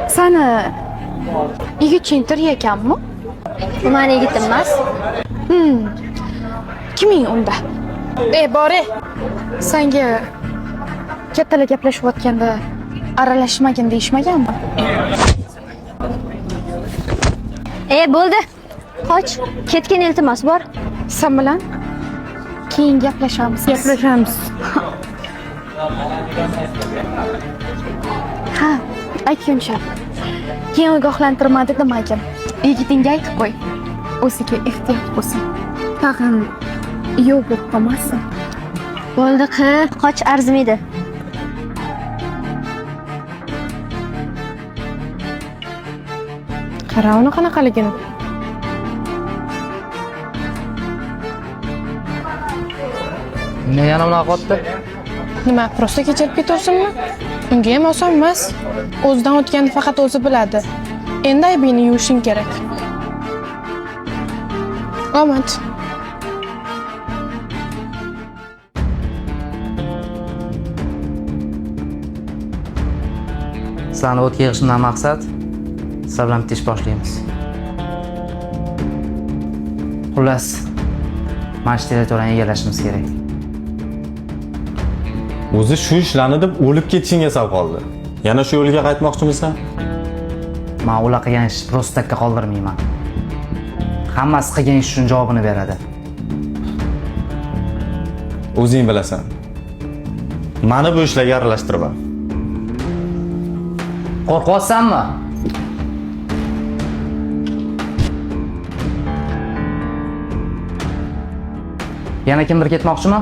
Seni yigitching tirik ekanmi? Bu meni yigitim emas. Kiming unda? Bore. Senga kattalar gaplashayotganda aralashmagin deyishmaganmi? Bo'ldi. Qoch. Ketgin iltimos bor. Sen bilan keyin gaplashamiz. Ha, aytguncha. Keyin ogohlantirmadi demagin. Yigitingga aytib qo'y. O'ziga ehtiyot bo'lsin. Tag'in yo'q bo'lib qolmasin. Bo'ldi, qoch arzimaydi. Qara uni qanaqaligini. Ne yana bunaqa qotdi? Nima, prosta kechirib ketursinmi? Unga ham oson emas. O'zidan o'tganni faqat o'zi biladi. Endi aybini yuvishing kerak. Omad. Sani o'tga yig'ishimdan maqsad sizlar bilan bitta ish boshlaymiz. Xullas, mana shu territoriyani egallashimiz kerak. O'zi shu ishlarni deb o'lib ketishingga sal qoldi. Yana shu yo'lga qaytmoqchimisan? Men ular qilgan ishni prostakka qoldirmayman. Hammasi qilgan ish uchun javobini beradi. O'zing bilasan. Meni bu ishlarga aralashtirma. Qo'rqyapsanmi? Yana kimdir ketmoqchimi?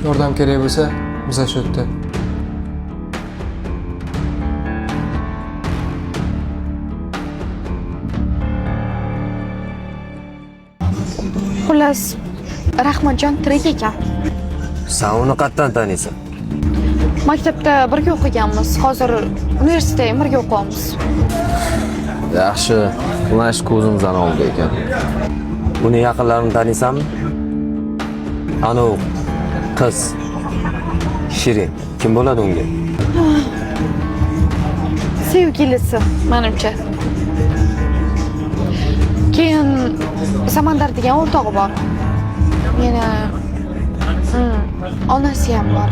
Yordam kerak bo'lsa, biz shu yerda. Xullas, Rahmatjon tirik ekan. Sen uni qatdan taniysan? Maktabda birga o'qiganmiz. Hozir universitetda ham birga o'qiyapmiz. Yaxshi, mana shu ko'zimizdan oldi ekan. Uni yaqinlarini taniysanmi? Ana u qiz Shirin. Kim bo'ladi unga? Sevgilisi, menimcha. Keyin Samandar degan o'rtog'i bor. Yana onasi ham bor.